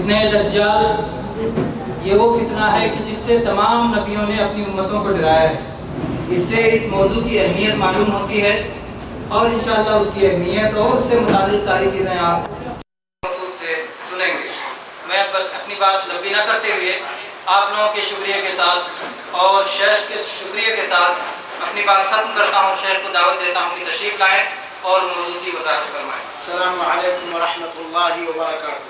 فتنہ دجال یہ وہ فتنہ ہے کہ جس سے تمام نبیوں نے اپنی امتوں کو ڈرایا ہے۔ اس سے اس موضوع کی اہمیت معلوم ہوتی ہے اور انشاءاللہ اس کی اہمیت اور اس سے متعلق ساری چیزیں آپ موضوع سے سنیں گے۔ میں اپنی بات لمبی نہ کرتے ہوئے آپ لوگوں کے شکریہ کے ساتھ اور شیخ کے شکریہ کے ساتھ اپنی بات ختم کرتا ہوں۔ شیخ کو دعوت دیتا ہوں کہ تشریف لائیں اور موضوع کی وضاحت فرمائیں۔ السلام علیکم ورحمۃ اللہ وبرکاتہ۔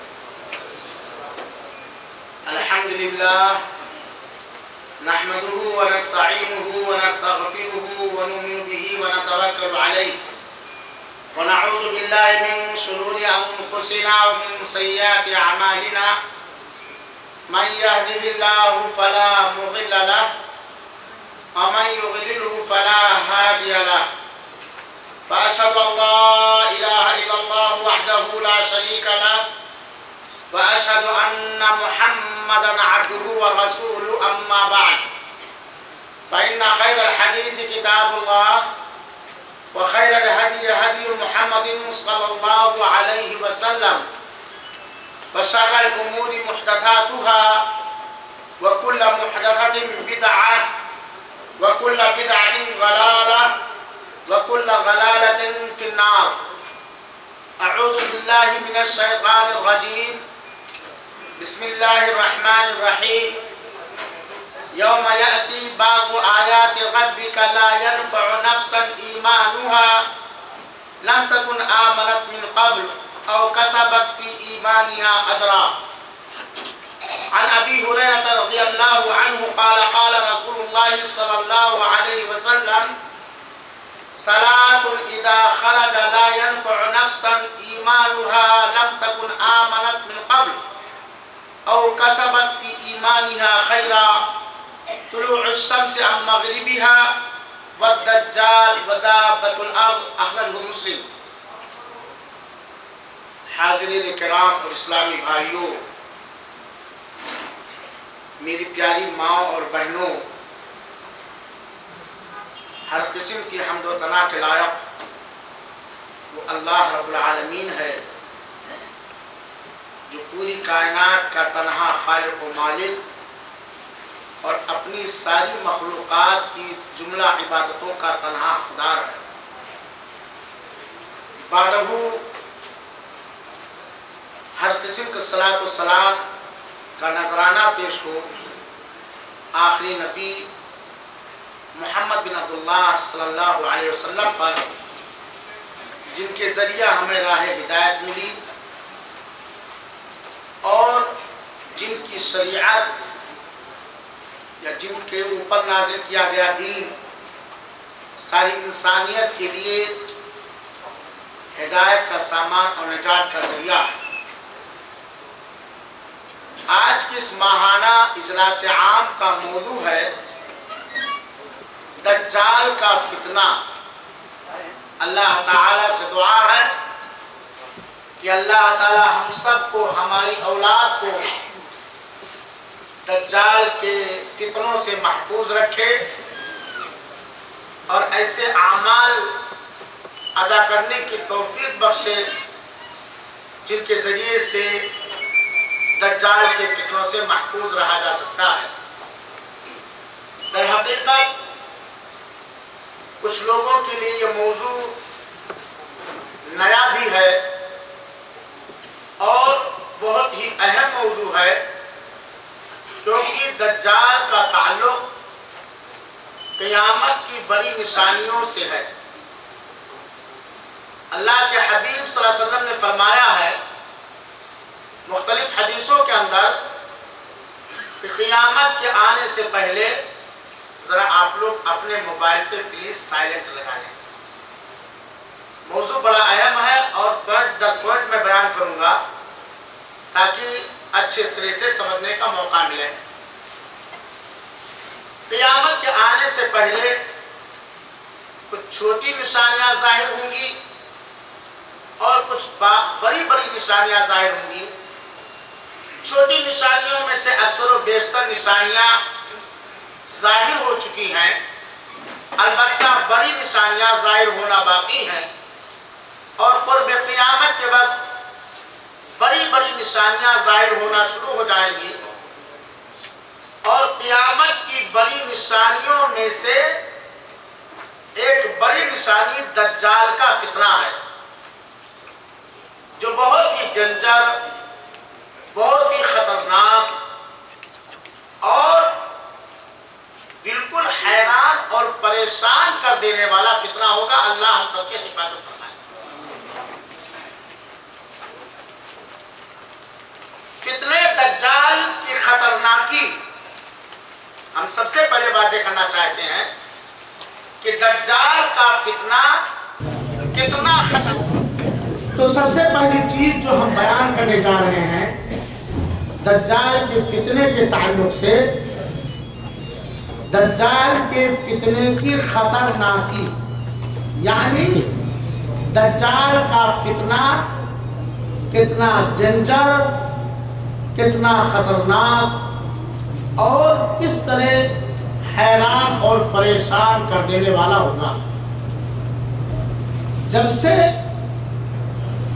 الحمد للہ نحمده ونستعینه ونستغفره ونؤمن به ونتوکل علیہ ونعوذ باللہ من شرور انفسنا ومن سیئات اعمالنا من يهده الله فلا مضل له ومن يضلله فلا هادي له وأشهد أن لا إله إلا الله وحده لا شريك له وأشهد أن محمدا عبده ورسوله أما بعد فإن خير الحديث كتاب الله وخير الهدي هدي محمد صلى الله عليه وسلم وشر الأمور محدثاتها وكل محدثة بدعة وكل بدعة ضلالة وكل غلالة في النار۔ أعوذ بالله من الشيطان الرجيم، بسم الله الرحمن الرحيم۔ يوم يأتي بعض آيات ربك لا ينفع نفسا إيمانها لم تكن آمنت من قبل أو كسبت في إيمانها أجرا۔ عن أبي هريرة رضي الله عنه قال قال رسول الله صلى الله عليه وسلم ثلاث إذا خرج لا ينفع نفسا إيمانها لم تكن آمنت من قبل أو كسبت في إيمانها خيرا، طلوع الشمس عن مغربها والدجال ودابة الأرض، أخرجه مسلم۔ حاضرین کرام اور اسلامی بھائیوں، میری پیاری ماں اور بہنوں، ہر قسم کی حمد و ثنا کے لائق وہ اللہ رب العالمین ہے جو پوری کائنات کا تنہا خالق و مالک اور اپنی ساری مخلوقات کی جملہ عبادتوں کا تنہا حقدار ہے۔ بعدہ ہر قسم کا صلاۃ و سلام کا نذرانہ پیش ہو آخری نبی محمد بن عبداللہ صلی اللہ علیہ وسلم پر، جن کے ذریعہ ہمیں راہ ہدایت ملی اور جن کی شریعت یا جن کے اوپر نازل کیا گیا دین ساری انسانیت کے لیے ہدایت کا سامان اور نجات کا ذریعہ ہے۔ آج کے اس ماہانہ اجلاس عام کا موضوع ہے دجال کا فتنہ۔ اللہ تعالیٰ سے دعا ہے کہ اللہ تعالیٰ ہم سب کو، ہماری اولاد کو دجال کے فتنوں سے محفوظ رکھے اور ایسے اعمال ادا کرنے کی توفیق بخشے جن کے ذریعے سے دجال کے فتنوں سے محفوظ رہا جا سکتا ہے۔ در حقیقت کچھ لوگوں کے لیے یہ موضوع نیا بھی ہے اور بہت ہی اہم موضوع ہے، کیونکہ دجال کا تعلق قیامت کی بڑی نشانیوں سے ہے۔ اللہ کے حبیب صلی اللہ علیہ وسلم نے فرمایا ہے مختلف حدیثوں کے اندر کہ قیامت کے آنے سے پہلے ذرا آپ لوگ اپنے موبائل پہ پلیز سائلنٹ لگا لیں۔ موضوع بڑا اہم ہے اور پوائنٹ در پوائنٹ میں بیان کروں گا تاکہ اچھے طرح سے سمجھنے کا موقع ملے۔ قیامت کے آنے سے پہلے کچھ چھوٹی نشانیاں ظاہر ہوں گی اور کچھ بڑی بڑی نشانیاں ظاہر ہوں گی۔ چھوٹی نشانیوں میں سے اکثر و بیشتر نشانیاں ظاہر ہو چکی ہیں، البتہ بڑی نشانیاں ظاہر ہونا باقی ہیں، اور قرب قیامت کے وقت بڑی بڑی نشانیاں ظاہر ہونا شروع ہو جائیں گی، اور قیامت کی بڑی نشانیوں میں سے ایک بڑی نشانی دجال کا فتنہ ہے، جو بہت ہی ڈینجر، بہت ہی خطرناک اور بالکل حیران اور پریشان کر دینے والا فتنہ ہوگا۔ اللہ ہم سب کی حفاظت فرمائے۔ فتنہ دجال کی خطرناکی ہم سب سے پہلے واضح کرنا چاہتے ہیں کہ دجال کا فتنہ کتنا خطرناک۔ تو سب سے پہلی چیز جو ہم بیان کرنے جا رہے ہیں دجال کے فتنے کے تعلق سے، دجال کے فتنے کی خطرناکی، یعنی دجال کا فتنہ کتنا ڈینجر، کتنا خطرناک اور کس طرح حیران اور پریشان کر دینے والا ہوگا۔ جب سے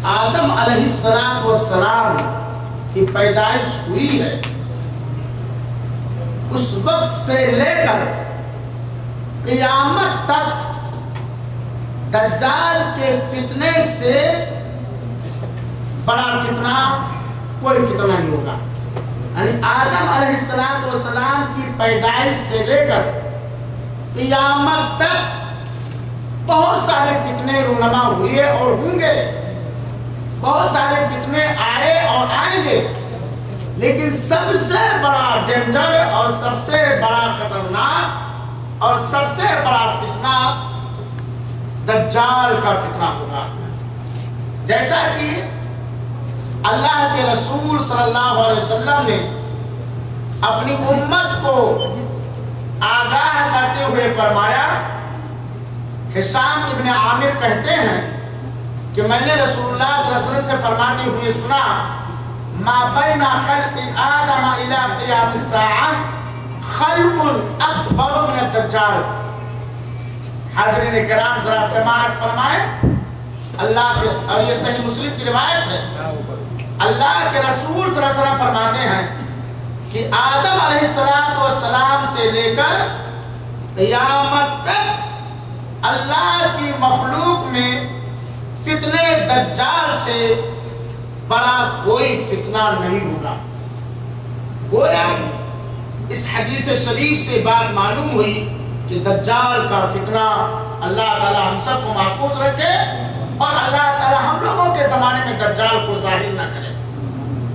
آدم علیہ السلام کی پیدائش ہوئی ہے، اس وقت سے لے کر قیامت تک دجال کے فتنے سے بڑا فتنہ کوئی فتنہ نہیں ہوگا۔ یعنی آدم علیہ السلام کی پیدائش سے لے کر قیامت تک بہت سارے فتنے رونما ہوئے اور ہوں گے، بہت سارے فتنے آئے اور آئیں گے، لیکن سب سے بڑا ڈینجر اور سب سے بڑا خطرناک اور سب سے بڑا فتنہ دجال کا فتنہ ہوگا۔ جیسا کہ اللہ کے رسول صلی اللہ علیہ وسلم نے اپنی امت کو آگاہ کرتے ہوئے فرمایا، ہشام ابن عامر کہتے ہیں کہ میں نے رسول اللہ صلی اللہ علیہ وسلم سے فرماتے ہوئے سنا، ما بین خلق آدم الى قیام الساعہ خلق اکبر من الدجال۔ حاضرین کرام ذرا سماعت فرمائیں، اللہ کے، اور یہ صحیح مسلم کی روایت ہے، اللہ کے رسول صلی اللہ علیہ وسلم فرماتے ہیں کہ آدم علیہ السلام سے لے کر قیامت تک اللہ کی مخلوق میں فتنے دجال سے بڑا کوئی فتنہ نہیں ہوگا۔ گویا اس حدیث شریف سے بات معلوم ہوئی کہ دجال کا فتنہ اللہ تعالی ہم سب کو محفوظ رکھے اور اللہ تعالی ہم لوگوں کے زمانے میں دجال کو ظاہر نہ کرے۔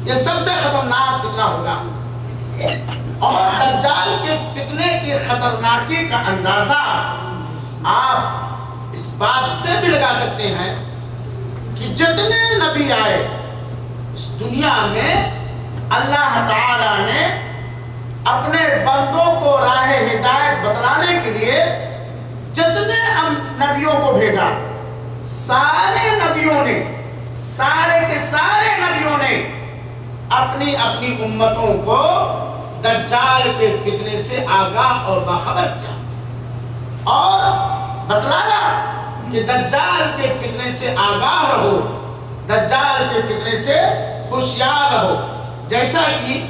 یہ سب سے خطرناک فتنہ ہوگا، اور دجال کے فتنے کی خطرناکی کا اندازہ آپ اس بات سے بھی لگا سکتے ہیں کہ جتنے نبی آئے اس دنیا میں، اللہ تعالی نے اپنے بندوں کو راہ ہدایت بتلانے کے لیے جتنے نبیوں کو بھیجا، سارے نبیوں نے، سارے کے سارے نبیوں نے اپنی اپنی امتوں کو دجال کے فتنے سے آگاہ اور باخبر کیا اور بتلایا کہ دجال کے فتنے سے آگاہ رہو، دجال کے فتنے سے ہوشیار رہو۔ جیسا کہ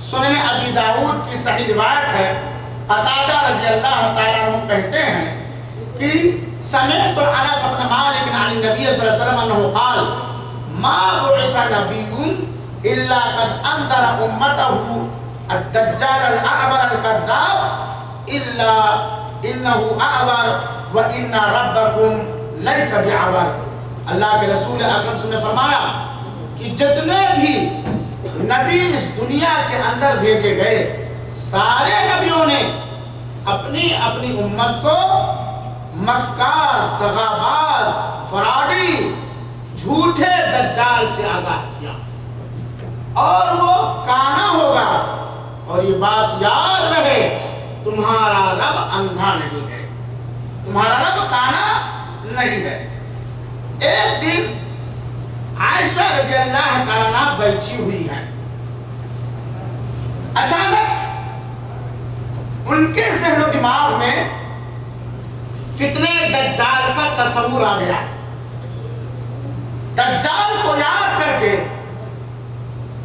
سنن ابی داؤد کی صحیح روایت ہے، قتادہ رضی اللہ تعالیٰ عنہ کہتے ہیں کہ سمعت انس بن مالک عن النبی صلی اللہ علیہ وسلم انه قال ما بعث نبی الا قد انذر امته الدجال الاعور الكذاب الا انه اعور وان ربكم ليس بعور۔ اللہ کے رسول اکرم صلی اللہ علیہ وسلم نے فرمایا کہ جتنے بھی نبی اس دنیا کے اندر بھیجے گئے، سارے نبیوں نے اپنی اپنی امت کو مکار، دغاباز، فراڈی، جھوٹے دجال سے آگاہ کیا، اور وہ کانا ہوگا۔ اور یہ بات یاد رہے، تمہارا رب اندھا نہیں ہے، تمہارا رب کانا نہیں ہے۔ ایک دن عائشہ رضی اللہ تعالیٰ بیٹھی ہوئی ہیں، اچانک ان کے ذہن و دماغ میں فتنے دجال کا تصور آ گیا۔ دجال کو یاد کر کے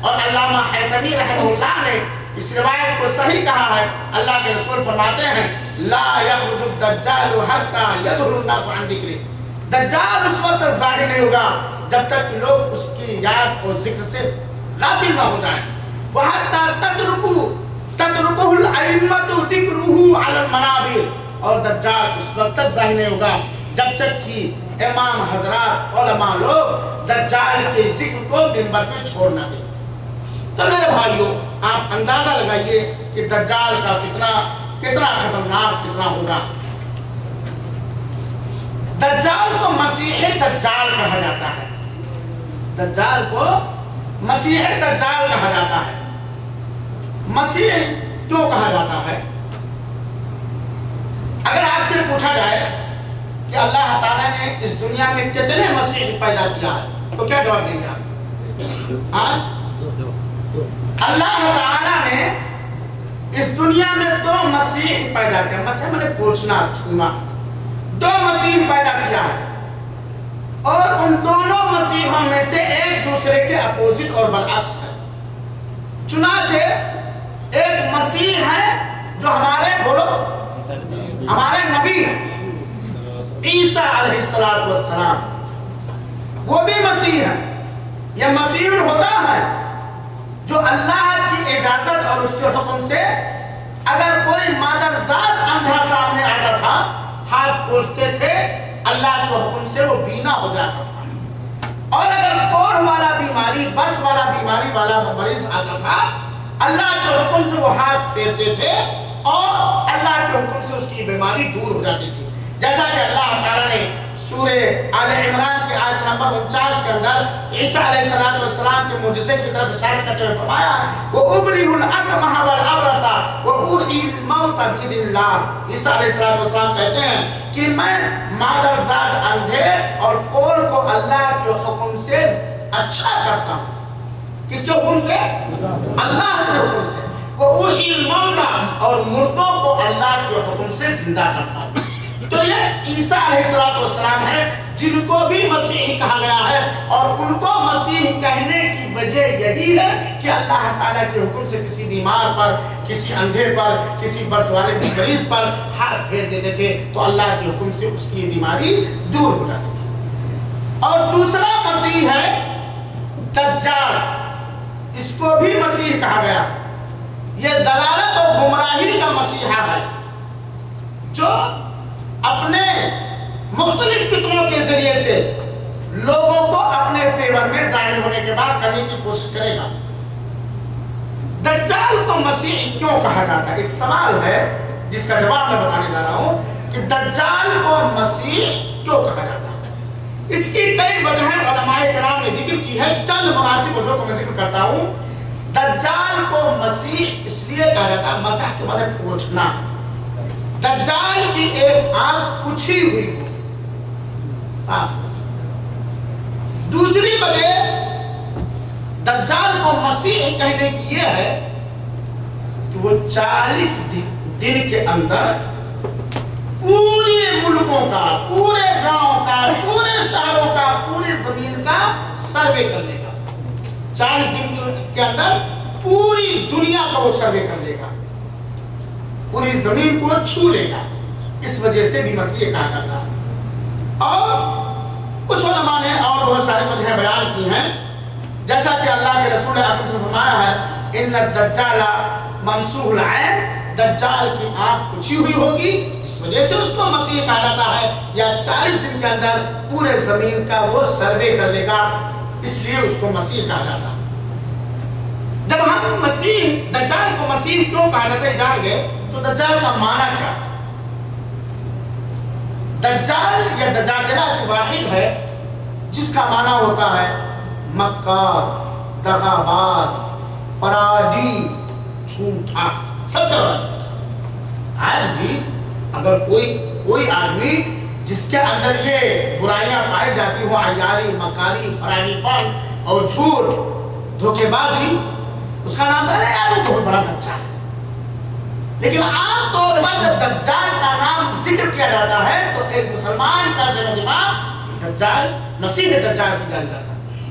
اور علامہ حیثمی رحمہ اللہ نے اس روایت کو صحیح کہا ہے. اللہ کے رسول فرماتے ہیں لا یخرج الدجال حتی یدھل الناس عن ذکرہ. دجال اس وقت ظاہر نہیں ہوگا جب تک کہ لوگ اس کی یاد اور ذکر سے غافل نہ ہو جائیں. وَحَتَّى تَتْرُكُهُ الْأَئِمَّةُ ذِكْرُهُ عَلَى الْمَنَابِرِ. اور دجال اس وقت تک ظاہر نہیں ہوگا جب تک کہ امام حضرات علماء لوگ دجال کے ذکر کو منبر پہ چھوڑ نہ دیں. تو میرے بھائیوں آپ اندازہ لگائیے کہ دجال کا فتنہ کتنا خطرناک فتنہ ہوگا. دجال کو مسیح دجال کہا جاتا ہے. دجال کو مسیح دجال کہا جاتا ہے. مسیح کیوں کہا جاتا ہے؟ اگر آپ سے پوچھا جائے کہ اللہ تعالیٰ نے اس دنیا میں کتنے مسیح پیدا کیا ہے تو کیا جواب دیں گے آپ؟ اللہ تعالیٰ نے اس دنیا میں 2 مسیح پیدا کیا. مسیح میں نے پوچھنا چھونا 2 مسیح پیدا کیا ہے اور ان دونوں مسیحوں میں سے ایک دوسرے کے اپوزٹ اور برعکس ہے. چنانچہ ایک مسیح ہے جو ہمارے نبی عیسیٰ علیہ السلام وہ بھی مسیح ہے. یہ مسیح ہوتا ہے جو اللہ کی اجازت اور اس کے حکم سے اگر کوئی مادرزاد اندھا سامنے آتا تھا ہاتھ پوچھتے تھے اللہ کے حکم سے وہ بینا ہو جاتا تھا. اور اگر کوڑ والا بیماری برس والا بیماری والا مریض آتا تھا اللہ کے حکم سے وہ ہاتھ پھیرتے تھے اور اللہ کے حکم سے اس کی بیماری دور ہو جاتی تھی. جیسا کہ اللہ تعالیٰ نے سورہ آل عمران کے آیت نمبر 49 کے اندر عیسیٰ علیہ السلام کے معجزے کی طرف اشارہ کرتے ہوئے فرمایا وَأُبْرِئُ الْأَكْمَحَ وَالْأَبْرَصَ وَأُحْيِي الْمَوْتَ بِإِذْنِ اللَّهِ. عیسیٰ علیہ السلام کہتے ہیں کہ میں مادرزاد اندھے اور کوڑ کو اللہ کے حکم سے اچھا کرتا ہوں. کس کے حکم سے؟ اللہ کے حکم سے. وَأُحْيِي الْمَوْتَ اور مردوں کو اللہ کے حکم سے زندہ کرتا ہوں. تو یہ عیسیٰ علیہ السلام ہے جن کو بھی مسیح کہا گیا ہے اور ان کو مسیح کہنے کی وجہ یہی ہے کہ اللہ تعالیٰ کے حکم سے کسی بیمار پر کسی اندھے پر کسی برس والے مریض پر ہاتھ پھیر دیتے تھے تو اللہ کے حکم سے اس کی بیماری دور ہو جاتی تھی. اور دوسرا مسیح ہے دجال. اس کو بھی مسیح کہا گیا. یہ دلالت اور گمراہی کا مسیحا ہے جو اپنے مختلف فتنوں کے ذریعے سے لوگوں کو اپنے فیور میں ظاہر ہونے کے بعد کرنے کی کوشش کرے گا. دجال کو مسیح کیوں کہا جاتا ہے؟ ایک سوال ہے جس کا جواب میں بتانے جا رہا ہوں کہ دجال کو مسیح کیوں کہا جاتا ہے. اس کی کئی وجہیں علماء کرام نے ذکر کی ہے. چند مناسب وجہوں کو میں ذکر کرتا ہوں. دجال کو مسیح اس لیے کہا جاتا ہے مسح کے معنی پوچھنا. دجال کی ایک آنکھ پچھی ہوئی ہو صاف. دوسری وجہ دجال کو مسیح کہنے کی یہ ہے کہ وہ 40 دن کے اندر پورے ملکوں کا پورے گاؤں کا پورے شہروں کا پوری زمین کا سروے کر لے گا. 40 دن کے اندر پوری دنیا کا وہ سروے کر لے گا پوری زمین کو چھو لے گا. اس وجہ سے بھی مسیح کہا جاتا ہے. اور کچھ علماء نے اور بہت سارے وجہیں بیان کی ہیں جیسا کہ اللہ کے رسول اکرم صلی اللہ علیہ وسلم نے فرمایا ہے ان الدجال ممسوح العین. دجال کی آنکھ پچھی ہوئی ہوگی اس وجہ سے اس کو مسیح کہا جاتا ہے. یا 40 دن کے اندر پورے زمین کا وہ سروے کر لے گا اس لیے اس کو مسیح کہا جاتا ہے. جب ہم دجال کو مسیح کیوں کہا جاتا ہے جان گے تو دجال کا معنی کیا؟ دجال یا دجاجلہ کی واحد ہے جس کا معنی ہوتا ہے مکار، دغاباز، فرادی، جھوٹا، سب سے بڑا جھوٹا. آج بھی اگر کوئی آدمی جس کے اندر یہ برائیاں پائی جاتی ہوں عیاری، مکاری، فرادی پن اور جھوٹ، دھوکے بازی، اس کا نام ہے یار وہ بہت بڑا دجال ہے. لیکن عام طور پر جب دجال کا نام ذکر کیا جاتا ہے تو ایک مسلمان کا ذہن و دماغ دجال مسیح دجال کی جان جاتا ہے.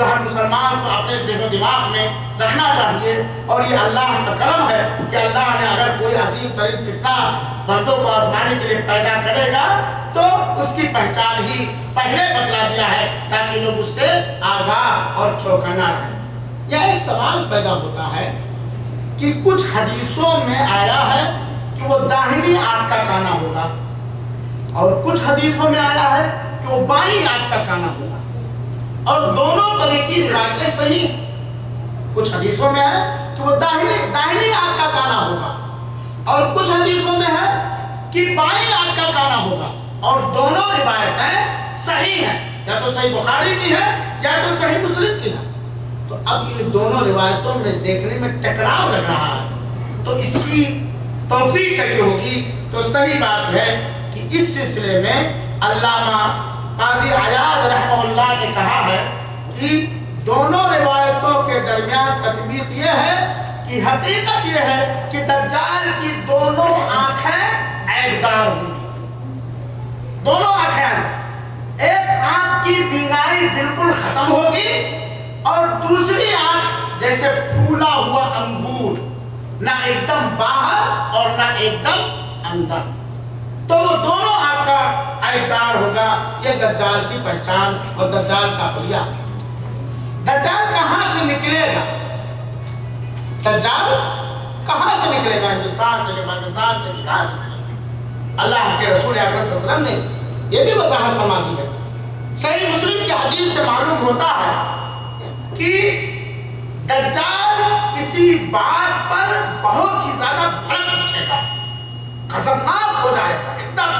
جو ہر مسلمان کو اپنے ذہن و دماغ میں رکھنا چاہیے. اور یہ اللہ کا کرم ہے کہ اللہ نے اگر کوئی عظیم ترین فتنہ بندوں کو آزمانے کے لیے پیدا کرے گا تو اس کی پہچان ہی پہلے بتلا دیا ہے تاکہ لوگ اس سے آگاہ اور چوکنا رہیں. یہ ایک سوال پیدا ہوتا ہے کہ کچھ حدیثوں میں آیا ہے کہ وہ داہنی آنکھ کا کانا ہوگا اور کچھ حدیثوں میں آیا ہے کہ وہ بائیں آنکھ کا کانا ہوگا اور دونوں طرح کی روایتیں صحیح. کچھ حدیثوں میں ہے کہ وہ داہنی آنکھ کا کانا ہوگا اور کچھ حدیثوں میں ہے کہ بائیں آنکھ کا کانا ہوگا اور دونوں روایتیں صحیح ہیں. یا تو صحیح بخاری کی ہے یا تو صحیح مسلم کی ہے. تو اب ان دونوں روایتوں میں دیکھنے میں ٹکراؤ لگ رہا ہے تو اس کی توفیق کیسے ہوگی؟ تو صحیح بات ہے کہ اس سلسلے میں علامہ قاضی عیاض رحمہ اللہ نے کہا ہے کہ دونوں روایتوں کے درمیان تطبیق یہ ہے کہ حقیقت یہ ہے کہ دجال کی دونوں آنکھیں عیبدار ہوں گی. دونوں آنکھیں، ایک آنکھ کی بینائی بالکل ختم ہوگی اور دوسری آنکھ جیسے پھولا ہوا انگور، نہ ایک دم باہر اور نہ ایک دم اندر. تو وہ دونوں آنکھ کا عیبدار ہوگا. یہ دجال کی پہچان اور دجال کا حلیہ. دجال کہاں سے نکلے گا؟ دجال کہاں سے نکلے گا؟ ہندوستان سے، پاکستان سے، کہاں سے نکلے گا؟ اللہ کے رسول اکرم صلی اللہ علیہ وسلم نے یہ بھی وضاحت فرما دی ہے. صحیح مسلم کی حدیث سے معلوم ہوتا ہے کہ دجال کسی بات پر بہت ہی زیادہ بھڑک اٹھے گا، غضبناک ہو جائے گا، ایک دم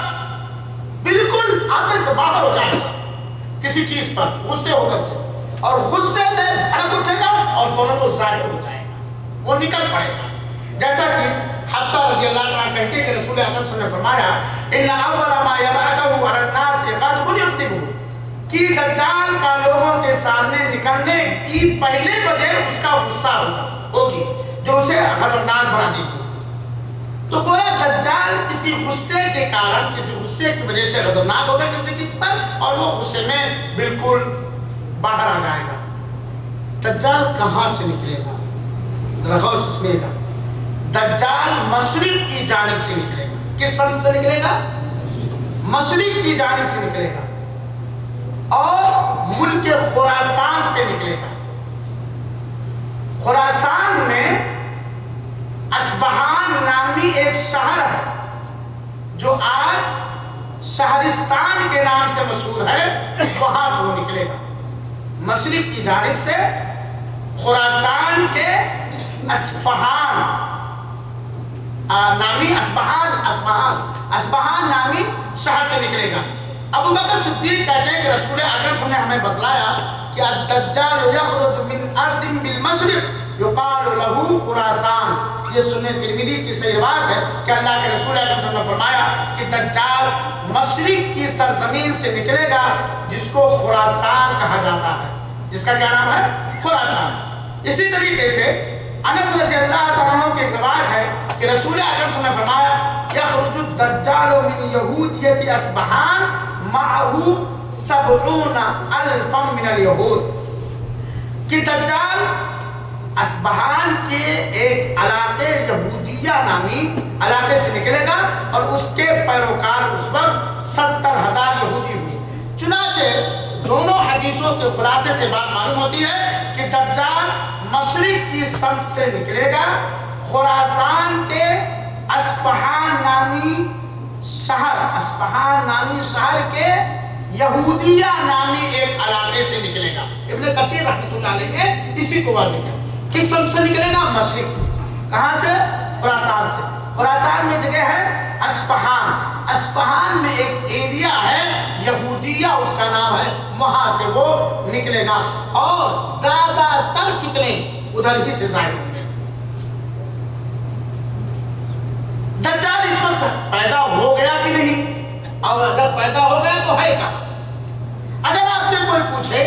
بالکل آپے سے باہر ہو جائے گا کسی چیز پر غصے ہو کر کے، اور غصے میں بھڑک اٹھے گا اور فوراً وہ ظاہر ہو جائے گا، وہ نکل پڑے گا. جیسا کہ حفصہ رضی اللہ عنہ کہتے کہ رسول اکرم صلی اللہ علیہ وسلم نے فرمایا ان اول ما یبعثه علی الناس غضب یغضبه، کہ دجال کا لوگوں کے سامنے نکلنے کی پہلے وجہ اس کا غصہ ہوگی جو اسے غضبناک بنا دے گی. تو گویا دجال کسی غصے کے کارن، کسی غصے کی وجہ سے غضبناک ہوگا کسی چیز پر اور وہ غصے میں بالکل باہر آ جائے گا. دجال کہاں سے نکلے گا؟ ذرا غور سے سنیے گا. دجال مشرق کی جانب سے نکلے گا. کس سمت سے نکلے گا؟ مشرق کی جانب سے نکلے گا اور ملک خراسان سے نکلے گا. خراسان میں اصبہان نامی ایک شہر ہے جو آج شہرستان کے نام سے مشہور ہے، وہاں سے وہ نکلے گا. مشرق کی جانب سے خراسان کے اصبہان نامی اصبہان نامی شہر سے نکلے گا. ابو بکر صدیق کہتے ہیں کہ رسول اکرم صلی اللہ علیہ وسلم نے ہمیں بتلایا کہ الدجال یخرج من ارض بالمشرق یقال له خراسان. یہ سنن ترمذی کی صحیح روایت ہے کہ اللہ کے رسول اکرم صلی اللہ علیہ وسلم نے فرمایا کہ دجال مشرق کی سرزمین سے نکلے گا جس کو خراسان کہا جاتا ہے، جس کا کیا نام ہے؟ خراسان. اسی طریقے سے انس رضی اللہ عنہ کی روایت ہے کہ رسول اکرم صلی اللہ علیہ وسلم نے فرمایا یخرج الدجال من یہودیت اصبہان معه 70,000 من الیہود، کہ دجال اصبہان کے ایک علاقے یہودیہ نامی علاقے سے نکلے گا اور اس کے پیروکار اس وقت 70,000 یہودی ہوئے. چنانچہ دونوں حدیثوں کے خلاصے سے بات معلوم ہوتی ہے کہ دجال مشرق کی سمت سے نکلے گا، خراسان کے اصفہان نامی شہر کے یہودیہ نامی ایک علاقے سے نکلے گا. ابن کثیر رحمۃ اللہ علیہ نے اسی کو واضح کیا. کس سمت سے نکلے گا؟ مشرق سے. کہاں سے؟ خراسان سے. خراسان میں جگہ ہے اصفہان. اصفہان میں ایک ایریا ہے یہودیہ اس کا نام ہے، وہاں سے وہ نکلے گا اور زیادہ تر فتنے ادھر ہی سے ظاہر ہوں گے. دجال اس وقت پیدا ہو گیا کہ نہیں؟ اور اگر پیدا ہو گیا تو ہے کہاں؟ اگر آپ سے کوئی پوچھے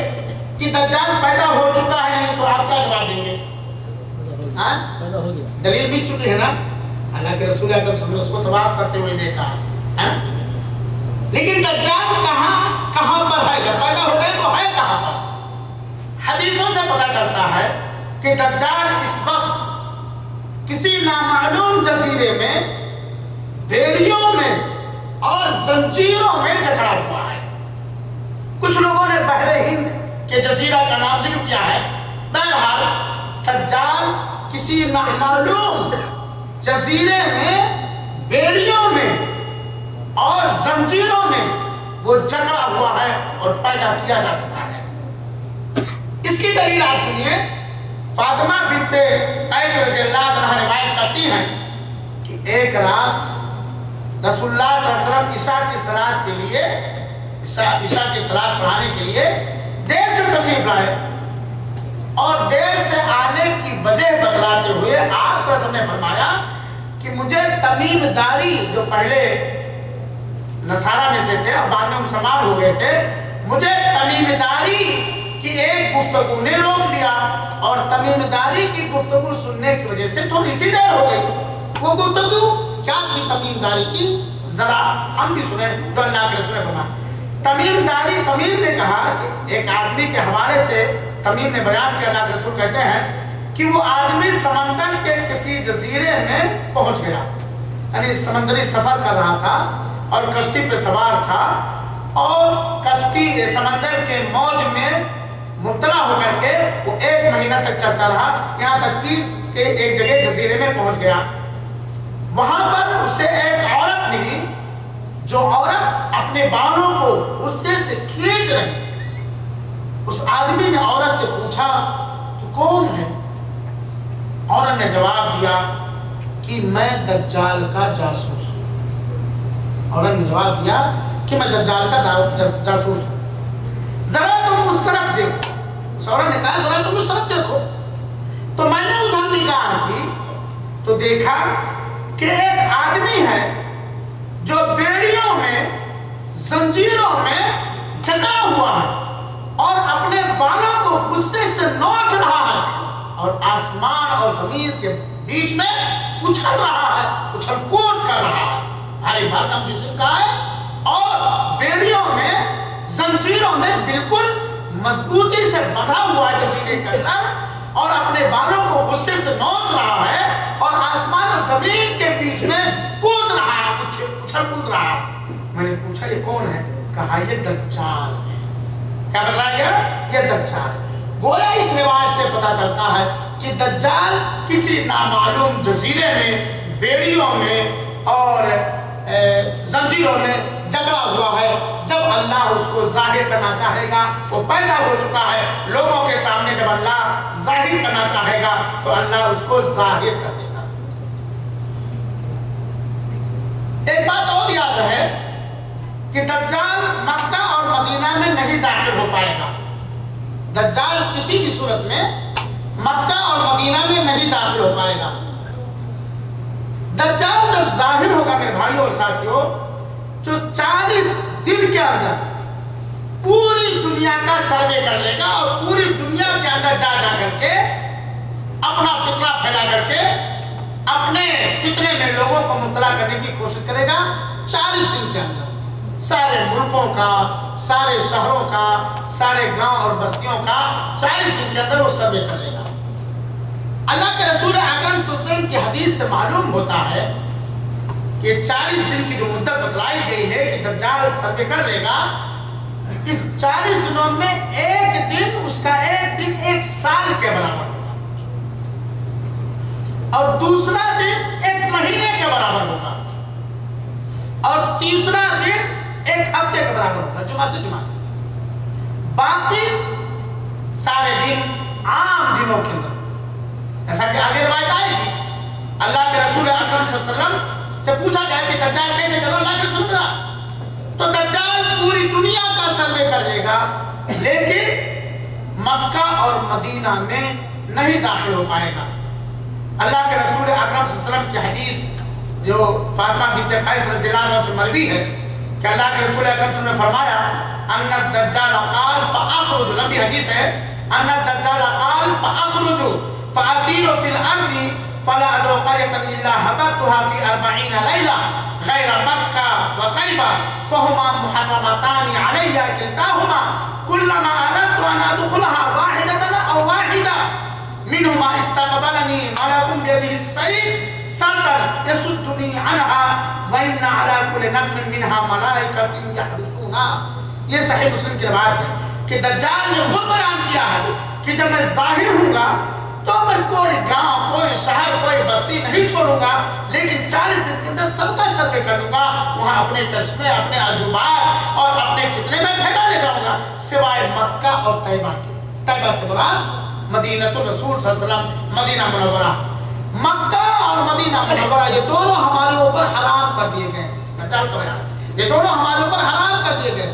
کہ دجال پیدا ہو چکا ہے نہیں تو آپ کیا جواب دیں گے؟ دلیل مل چکی ہے نا، اللہ کے رسول اکرم صلی اللہ علیہ وسلم اس کو طواف کرتے ہوئے دیکھا ہے. لیکن دجال کہاں پر ہے؟ جب پیدا ہو گئے تو ہے کہاں پر؟ حدیثوں سے پتہ چلتا ہے کہ دجال اس وقت کسی نامعلوم جزیرے میں بیڑیوں میں اور زنجیروں میں جکڑا ہوا ہے۔ کچھ لوگوں نے بحر ہند کے جزیرہ کا نام ذکر کیا ہے۔ بہرحال دجال کسی نامعلوم جزیرے میں بیڑیوں میں اور زنجیروں میں وہ جکڑا ہوا ہے اور پیدا کیا جا چکا ہے۔ اس کی دلیل آپ سنیے، فاطمہ بنت قیس رضی اللہ عنہ روایت کرتی ہیں کہ ایک رات رسول اللہ صلی اللہ علیہ وسلم عشاء کی صلاۃ کے لیے عشاء کی صلاۃ پڑھانے کے لیے دیر سے تشریف لائے، اور دیر سے آنے کی وجہ بتلاتے ہوئے آپ صلی اللہ علیہ وسلم نے فرمایا کہ مجھے تمیم داری، جو پہلے نصارہ میں سے تھے اب بعد میں مسلمان ہو گئے تھے، مجھے تمیم داری کی ایک گفتگو نے روک لیا، اور تمیم داری کی گفتگو سننے کی وجہ سے تھوڑی سی دیر ہو گئی۔ وہ گفتگو کیا تھی تمیم داری کی؟ ذرا ہم بھی سنیں جو اللہ کے رسول نے فرمایا۔ تمیم نے کہا کہ ایک آدمی کے حوالے سے تمیم نے بیان کیا، اللہ کے رسول کہتے ہیں کہ وہ آدمی سمندر کے کسی جزیرے میں پہنچ گیا، یعنی سمندری سفر کر رہا تھا اور کشتی پہ سوار تھا، اور کشتی سمندر کے موج میں مبتلا ہو کر کے وہ 1 مہینہ تک چلتا رہا، یہاں تک کہ ایک جگہ جزیرے میں پہنچ گیا۔ وہاں پر اسے ایک عورت ملی، جو عورت اپنے بالوں کو غصے سے کھینچ رہی تھی۔ اس آدمی نے عورت سے پوچھا تو کون ہے؟ عورت نے جواب دیا کہ میں دجال کا جاسوس ہوں۔ عورت نے جواب دیا کہ میں دجال کا جاسوس ہوں، ذرا تم اس طرف دیکھو۔ اس عورت نے کہا ذرا تم اس طرف دیکھو۔ تو میں نے ادھر نگاہ کی تو دیکھا کہ ایک آدمی ہے جو بیڑیوں میں زنجیروں میں جکڑا ہوا ہے اور اپنے بالوں کو غصے سے نوچ رہا ہے، اور آسمان اور زمین کے بیچ میں اچھل رہا ہے، اچھل کود کر رہا ہے، بھاری بھرکم جسم کا ہے، اور بیڑیوں میں زنجیروں میں بالکل مضبوطی سے بندھا ہوا ہے جزیرے کے اندر، اور اپنے بالوں کو غصے سے نوچ رہا ہے، اور آسمان اور زمین کے بیچ میں کود رہا ہے، اچھل کود رہا ہے۔ میں نے پوچھا یہ کون ہے؟ کہا یہ دجال ہے۔ کیا بتلایا گیا؟ یہ دجال ہے۔ گویا اس روایت سے پتا چلتا ہے کہ دجال کسی نامعلوم جزیرے میں بیڑیوں میں اور زنجیروں میں جکڑا ہوا ہے۔ جب اللہ اس کو ظاہر کرنا چاہے گا، وہ پیدا ہو چکا ہے لوگوں کے سامنے، جب اللہ ظاہر کرنا چاہے گا تو اللہ اس کو ظاہر کر دے گا۔ ایک بات اور یاد ہے کہ دجال مکہ اور مدینہ میں نہیں داخل ہو پائے گا۔ دجال کسی بھی صورت میں مکہ اور مدینہ میں نہیں داخل ہو پائے گا۔ دجال جب ظاہر ہوگا میرے بھائیوں اور ساتھیوں، جو 40 دن کے اندر پوری دنیا کا سروے کر لے گا، اور پوری دنیا کے اندر جا کر کے اپنا فتنہ پھیلا کر کے اپنے فتنے میں لوگوں کو مبتلا کرنے کی کوشش کرے گا۔ 40 دن کے اندر سارے ملکوں کا، سارے شہروں کا، سارے گاؤں اور بستیوں کا 40 دن کے اندر وہ سروے کر لے گا۔ اللہ کے رسول اکرم صلی اللہ علیہ وسلم کی حدیث سے معلوم ہوتا ہے کہ 40 دن کی جو مدت بتلائی گئی ہے کہ دجال سروے کر لے گا، اس 40 دنوں میں ایک دن، اس کا ایک دن 1 سال کے برابر ہوگا، اور دوسرا دن 1 مہینے کے برابر ہوگا، اور تیسرا دن 1 ہفتے کے برابر ہوگا، جمعہ سے جمعہ۔ باقی سارے دن عام دنوں کے اندر، ایسا کہ آگے روایت آئے گی، اللہ کے رسول اکرم صلی اللہ علیہ وسلم سے پوچھا گیا کہ دجال کیسے کرو؟ اللہ کے رسول کہا تو دجال پوری دنیا کا سروے کر لے گا، لیکن مکہ اور مدینہ میں نہیں داخل ہو پائے گا۔ اللہ کے رسول اکرم صلی اللہ علیہ وسلم کی حدیث جو فاطمہ بنت قیس رضی اللہ عنہ سے مروی ہے کہ اللہ کے رسول اکرم صلی اللہ علیہ وسلم نے فرمایا ان الدجال قال فاخرج، لمبی حدیث ہے، ان الدجال قال فاخرج فاسیر فی الارض فلا ادعو قرية الا هبطتها في 40 ليلة غیر مکہ و طیبہ فہما محرمتان علی کلتاہما کلما اردت ان ادخلها واحدۃ او واحدہ منہما استقبلنی ملک بیدہ السیف سلطن یسدنی عنها وان علی کل نقم منها ملائکۃ یحرسون. یہ صحیح مسلم کی روایت ہے کہ دجال نے خود بیان کیا ہے کہ جب میں ظاہر ہوں گا تو میں کوئی گاؤں، کوئی شہر، کوئی بستی نہیں چھوڑوں گا، لیکن 40 دن کے اندر سب کا سروے کر لوں گا. وہاں اپنے چشمے، اپنے عجوبات اور اپنے فتنے میں پھیلا لے جاؤں گا سوائے مکہ اور طیبہ کے. طیبہ سے مراد مدینہ الرسول صلی اللہ علیہ وسلم، مدینہ منورہ. مکہ اور مدینہ منورہ یہ دونوں ہمارے اوپر حرام کر دیے گئے. یہ دونوں ہمارے اوپر حرام کر دیے گئے.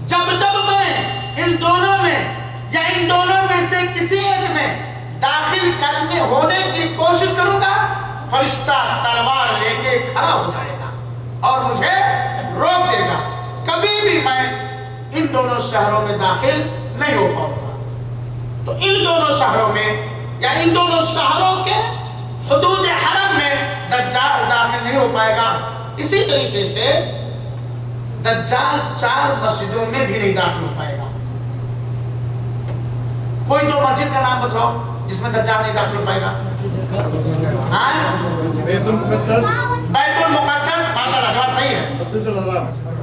جب میں ان دونوں میں یا ان دونوں میں سے کسی ایک میں داخل کرنے ہونے کی کوشش کروں گا، فرشتہ تلوار لے کے کھڑا ہو جائے گا اور مجھے روک دے گا. کبھی بھی میں ان دونوں شہروں میں داخل نہیں ہو پاؤں گا. تو ان دونوں شہروں میں یا ان دونوں شہروں کے حدود حرم میں دجال داخل نہیں ہو پائے گا. اسی طریقے سے دجال 4 مسجدوں میں بھی نہیں داخل ہو پائے گا. کوئی تو مسجد کا نام بتلاؤ جس میں دجال نہیں داخل ہو پائے گا. بیت المقدس. بیت المقدس، ماشاءاللہ جواب صحیح ہے.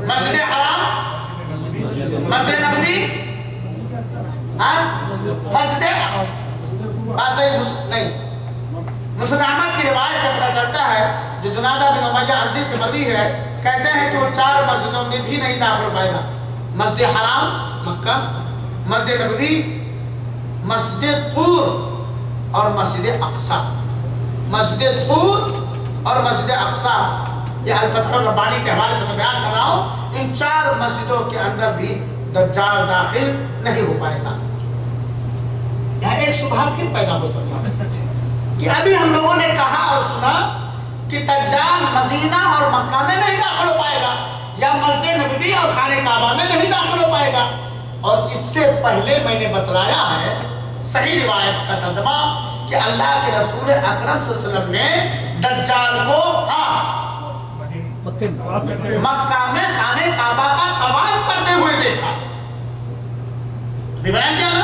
مسجد حرام، مسجد نبوی، مسجد نہیں. مسند احمد کی روایت سے پتہ چلتا ہے جو جنادہ بن امیہ ازدی سے مروی ہے، کہتے ہیں کہ وہ 4 مسجدوں میں بھی نہیں داخل ہو پائے گا. مسجد حرام مکہ، مسجد نبوی، مسجد طور اور مسجد اقصی. مسجد طور اور مسجد اقصی یہ الفتح الربانی کے حوالے سے میں بیان کر رہا ہوں. ان 4 مسجدوں کے اندر بھی دجال داخل نہیں ہو پائے گا. یہاں ایک شبہہ پھر پیدا ہو سکتا ہے کہ ابھی ہم لوگوں نے کہا اور سنا کہ دجال مدینہ اور مکہ میں نہیں داخل ہو پائے گا یا مسجد نبوی اور خانہ کعبہ میں نہیں داخل ہو پائے گا. اور اس سے پہلے میں نے بتلایا ہے صحیح روایت کا ترجمہ کہ اللہ کے رسول اکرم صلی اللہ علیہ وسلم نے دجال کو مکہ میں خانہ کعبہ کا طواف کرتے ہوئے دیکھا. بیان کیا نا،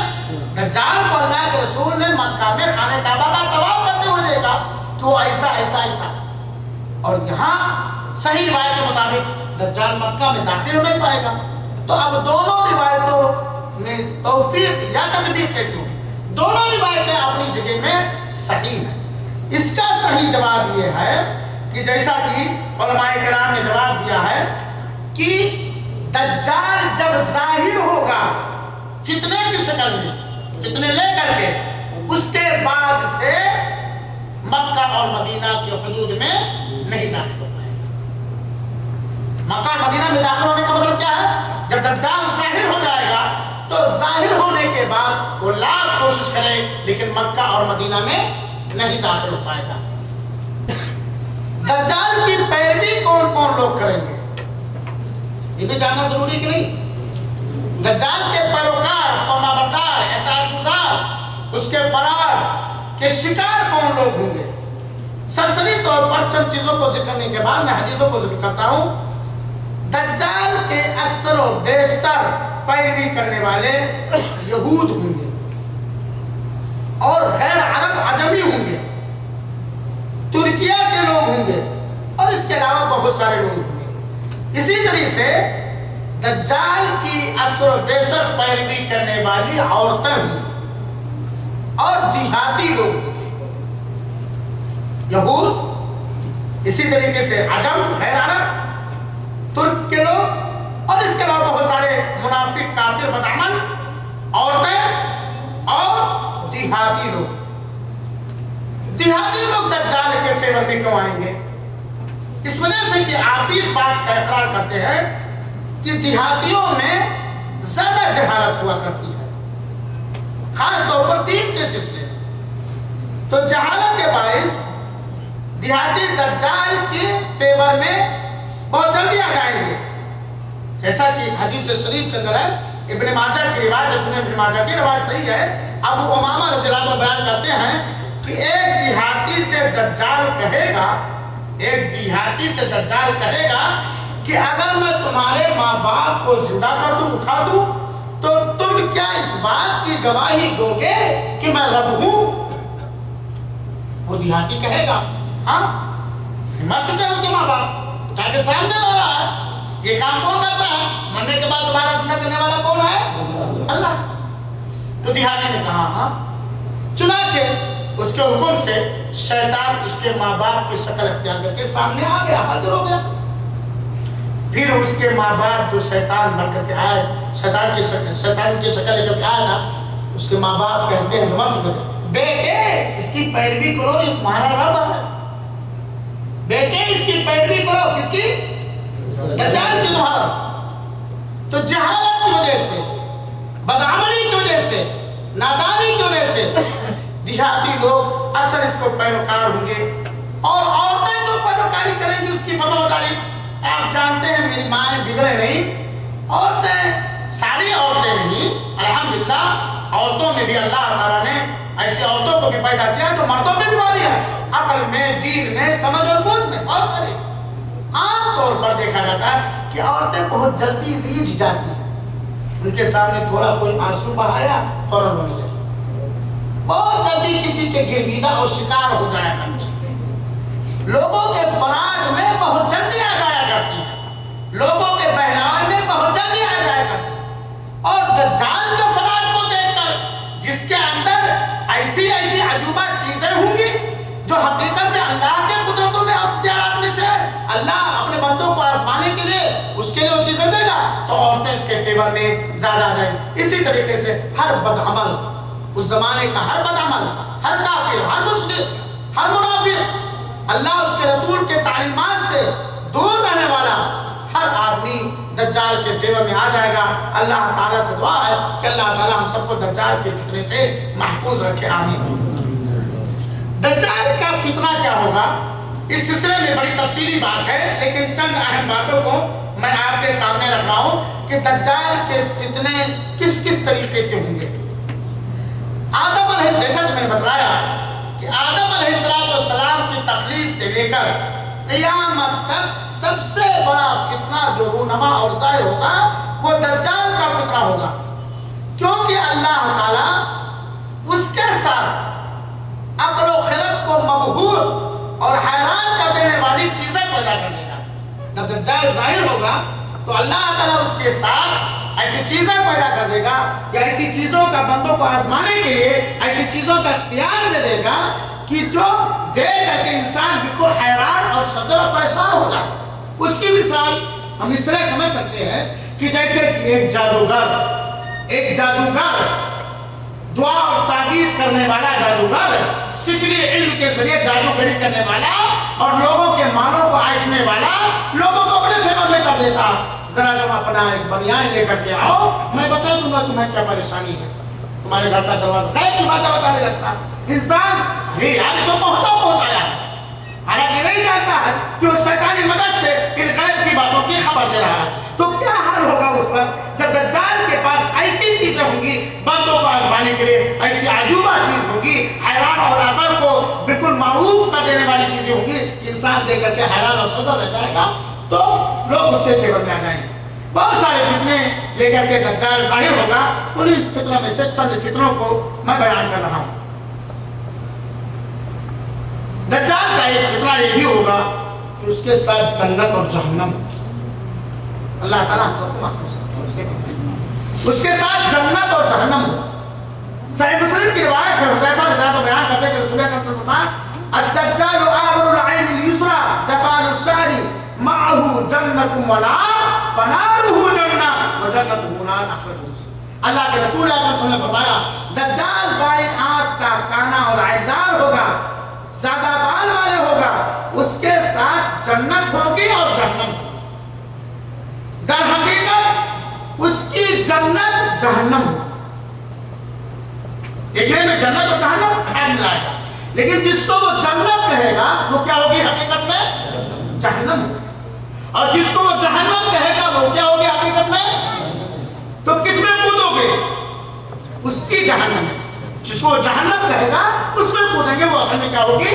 دجال کو اللہ کے رسول نے مکہ میں خانہ کعبہ کا طواف کرتے ہوئے دیکھا کہ وہ ایسا ایسا ایسا. اور یہاں صحیح روایت کے مطابق دجال مکہ میں داخل ہو نہیں پائے گا. تو اب دونوں روایتوں میں توفیق یا تطبیق کیسے ہو؟ دونوں روایتیں اپنی جگہ میں صحیح ہیں. اس کا صحیح جواب یہ ہے کہ جیسا کہ علماء کرام نے جواب دیا ہے کہ دجال جب ظاہر ہوگا فتنے کی شکل میں، فتنے لے کر کے، اس کے بعد سے مکہ اور مدینہ کے حدود میں نہیں داخل ہو پائے گا. مکہ اور مدینہ میں داخل ہونے کا مطلب کیا ہے؟ جب دجال ظاہر ہو جائے گا تو ظاہر ہونے کے بعد وہ لاکھ کوشش کرے لیکن مکہ اور مدینہ میں نہیں داخل ہو پائے گا. دجال کی پیروی کون کون لوگ کریں گے یہ بھی جاننا ضروری ہے کہ نہیں؟ دجال کے پیروکار، فرمانبردار، اطاعت گزار، اس کے فرار کے شکار کون لوگ ہوں گے؟ سرسری طور پر چند چیزوں کو ذکر کرنے کے بعد میں حدیثوں کو ذکر کرتا ہوں. دجال کے اکثر و بیشتر پیروی کرنے والے یہود ہوں گے اور غیر عرب عجمی ہوں گے، ترکیہ کے لوگ ہوں گے اور اس کے علاوہ بہت سارے لوگ ہوں گے. اسی طرح سے دجال کی اکثر و بیشتر پیروی کرنے والی عورتیں ہوں گی اور دیہاتی لوگ ہوں گے، یہود، اسی طریقے سے عجم، غیر عرب، ترک کے لوگ اور اس کے علاوہ بہت سارے منافق، کافر، بدعمل عورتیں اور دیہاتی لوگ. دیہاتی لوگ دجال کے فیور میں کیوں آئیں گے؟ اس وجہ سے کہ آپ اس بات کا اقرار کرتے ہیں کہ دیہاتیوں میں زیادہ جہالت ہوا کرتی ہے، خاص طور پر دین کے سلسلے میں. تو جہالت کے باعث دیہاتی دجال کے فیور میں بہت جلدی آ جائیں گے. جیسا کہ حدیث شریف کے اندر ہے، ابن ماجہ کی روایت ہے، سنن ابن ماجہ کی روایت صحیح ہے. ابو امامہ رضی اللہ عنہ بیان کرتے ہیں کہ ایک دیہاتی سے دجال کہے گا ایک دیہاتی سے دجال کہے گا کہ اگر میں تمہارے ماں باپ کو زندہ کر دوں، اٹھا دوں، تو تم کیا اس بات کی گواہی دو گے کہ میں رب ہوں؟ وہ دیہاتی کہے گا ہاں، مر چکے ہیں اس کے ماں باپ، اٹھا کے سامنے لا رہا ہے، یہ کام کون کرتا ہے؟ مرنے کے بعد تمہارا زندہ کرنے والا کون ہے؟ اللہ۔ تو دیہاتی نے کہا ہاں۔ چنانچہ اس کے حکم سے شیطان اس کے ماں باپ کی شکل اختیار کر کے سامنے آ گیا، حاضر ہو گیا۔ پھر اس کے ماں باپ جو شیطان بن کر کے آئے، شیطان کی شکل لے کر کے آیا نا، اس کے ماں باپ کہتے ہیں جو مر چکے تھے، بیٹے اس کی پیروی کرو، یہ تمہارا رب ہے، بیٹے اس کی پیروی کرو، کس کی؟ دجال کی تمہارا۔ تو جہالت کی وجہ سے، بدعملی کی وجہ سے، نادانی کی وجہ سے دیہاتی لوگ اکثر اس کو پیروکار ہوں گے، اور عورتیں جو پیروکاری کریں گی اس کی فرمانبرداری۔ آپ جانتے ہیں میری ماں نے بگڑے نہیں، عورتیں ساری عورتیں نہیں، الحمدللہ عورتوں میں بھی اللہ تعالیٰ نے ایسی عورتوں کو بھی پیدا کیا جو مردوں میں بھی والی ہے، عقل میں، دین میں، سمجھ اور بوجھ میں، بہت ساری۔ عام طور پر دیکھا جاتا ہے کہ عورتیں بہت جلدی ریجھ جاتی ہیں، ان کے سامنے تھوڑا کوئی آنسو بہایا فوراً رونے لگی، بہت جلدی کسی کے گرویدہ اور شکار ہو جایا کرتی ہیں، لوگوں کے فراغ میں بہت جلدی آ جایا کرتی ہیں، لوگوں کے بہلاوے میں بہت جلدی آ جایا کرتی ہیں، اور دجال کے فراغ کو دیکھ کر جس کے اندر ایسی عجوبہ چیزیں ہوں گی جو حقیقت میں اللہ کے قدرتوں میں اختیارات میں سے اللہ اپنے بندوں کو آزمانے کے لیے اس کے لیے وہ چیزیں دے گا، تو عورتیں اس کے فیور میں زیادہ آ جائیں۔ اسی طریقے سے ہر بدعمل، اس زمانے کا ہر بدعمل، ہر کافر، ہر مشرک، ہر منافق، اللہ اس کے رسول کے تعلیمات سے دور رہنے والا ہر آدمی دجال کے فیور میں آ جائے گا۔ اللہ تعالیٰ سے دعا ہے کہ اللہ تعالیٰ ہم سب کو دجال کے فتنے سے محفوظ رکھے، آمین۔ دجال کا فتنہ کیا ہوگا اس سلسلے میں بڑی تفصیلی بات ہے، لیکن چند اہم باتوں کو میں آپ کے سامنے رکھ رہا ہوں کہ دجال کے فتنے کس کس طریقے سے ہوں گے۔ آدم علیہ، جیسا کہ میں نے بتایا کہ آدم علیہ السلام کی تخلیق سے لے کر قیامت تک سب سے بڑا فتنہ جو رونما اور ظاہر ہوگا وہ دجال کا فتنہ ہوگا، کیونکہ اللہ تعالیٰ اس کے ساتھ عقل و خرد کو مبہور اور حیران کر دینے والی چیزیں پیدا کر دے گا۔ جب دجال ظاہر ہوگا تو اللہ تعالیٰ اس کے ساتھ ایسی چیزیں پیدا کر دے گا یا ایسی چیزوں کا بندوں کو آزمانے کے لیے ایسی چیزوں کا اختیار دے دے گا کہ جو دیکھ کر کے انسان بالکل حیران اور شدید اور پریشان ہو جائے۔ اس کی مثال ہم اس طرح سمجھ سکتے ہیں کہ جیسے کہ ایک جادوگر دعا اور تعویذ کرنے والا جادوگر، سفری علم کے ذریعے جادوگری کرنے والا اور لوگوں کے مالوں کو آئچنے والا، لوگوں کو اپنے فیور میں کر دیتا۔ ذرا تم اپنا ایک بنیان لے کر کے آؤ، میں بتا دوں گا تمہیں کیا پریشانی ہے، تمہارے گھر کا دروازہ غیب کی باتیں بتانے لگتا۔ انسان یار تو پہنچایا ہے، حالانکہ نہیں جانتا ہے کہ اس شیطانی مدد سے ان غیب کی باتوں کی خبر دے رہا ہے۔ تو کیا حال ہوگا اس وقت جب دجال کے پاس ایسی چیزیں ہوں گی بندوں کو آزمانے کے لیے، ایسی عجوبہ چیز ہوگی، حیران اور عقل کو بالکل معروف کر دینے والی چیزیں ہوں گی، انسان دیکھ کر کے حیران اور شدہ رہ جائے گا، تو لوگ اس کے فیور میں آ جائیں گے۔ بہت سارے فتنے لے کر کے دجال ظاہر ہوگا، انہیں فتنوں میں سے چند فتنوں کو میں بیان کر رہا ہوں۔ دجال کا ایک فتنہ یہ بھی ہوگا کہ اس کے ساتھ جنت اور جہنم، اللہ تعالیٰ ہم سب کو محفوظ رکھے اس کے ساتھ جنت اور جہنم ہوگا۔ صحیح مسلم کی روایت ہے، حذیفہ رضی اللہ عنہ بیان کرتے ہیں کہ رسول اللہ صلی اللہ علیہ وسلم الدجال اعور العین الیسری جفال الشعر معه جنت ونار فناره جنہ وجنته نار، اخرجہ مسلم۔ اللہ کے رسول اللہ صلی اللہ علیہ وسلم نے فرمایا دجال بائیں آنکھ کا کانا اور عیندار ہوگا، زیادہ بال والے ہوگا، اس کے ساتھ جنت ہوگی اور جہنم ہوگی۔ در حقیقت اس کی جنت جہنم ہوگی، دیکھنے میں جنت اور جہنم ساتھ ملائے گا، لیکن جس کو وہ جنت کہے گا وہ کیا ہوگی حقیقت میں؟ جہنم ہوگی، اور جس کو وہ جہنم کہے گا وہ کیا ہوگی حقیقت میں؟ تو کس میں کودو گے؟ اس کی جہنم میں۔ جس کو وہ جہنم کہے گا اس میں کودیں گے، وہ اصل میں کیا ہوگی؟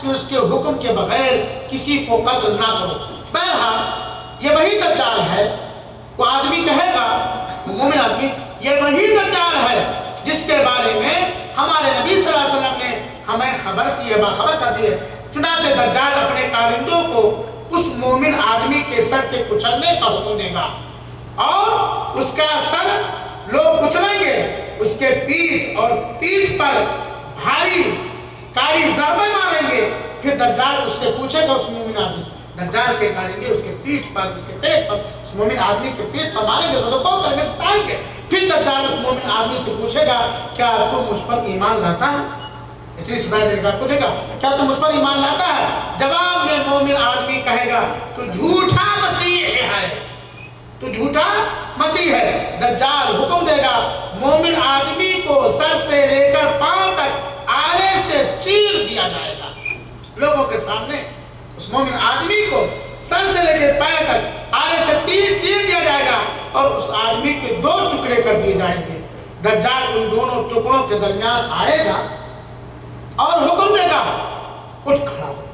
کہ اس کے حکم کے بغیر کسی کو قتل نہ کرو۔ بہرحال یہ وہی دجال ہے، وہ آدمی کہے گا، مومن آدمی، یہ وہی دجال ہے جس کے بارے میں ہمارے نبی صلی اللہ علیہ وسلم نے ہمیں خبر کی ہے، باخبر کر دی ہے۔ چنانچہ دجال اپنے کارندوں کو اس مومن آدمی کے سر کے کچلنے کا حکم دے گا اور اس کا سر لوگ کچلیں گے، اس کے پیٹھ اور پیٹھ پر بھاری کاری ضربے ماریں گے۔ پھر دجال اس سے پوچھے گا، اس مومن آدمی سے، دجال کے کارندے اس کے پیٹھ پر، اس کے پیٹ پر، اس مومن آدمی کے پیٹھ پر ماریں گے، صدقوں کریں گے، ستائیں گے۔ پھر دجال اس مومن آدمی سے پوچھے گا، کیا تو مجھ پر ایمان لاتا ہے؟ اتنی سزائیں دینے کا پوچھے گا، کیا تو مجھ پر ایمان لاتا ہے؟ جواب میں مومن آدمی کہے گا، تو جھوٹا مسیح ہے، تو جھوٹا مسیح ہے۔ دجال حکم دے گا، مومن آدمی کو سر سے لے کر پاؤں تک آلے سے چیر دیا جائے گا۔ لوگوں کے سامنے اس مومن آدمی کو سر سے لے کے پیر تک آلے سے چیر دیا جائے گا اور اس آدمی کے 2 ٹکڑے کر دیے جائیں گے۔ دجال ان دونوں ٹکڑوں کے درمیان آئے گا اور حکم دے گا، اٹھ کھڑا ہو۔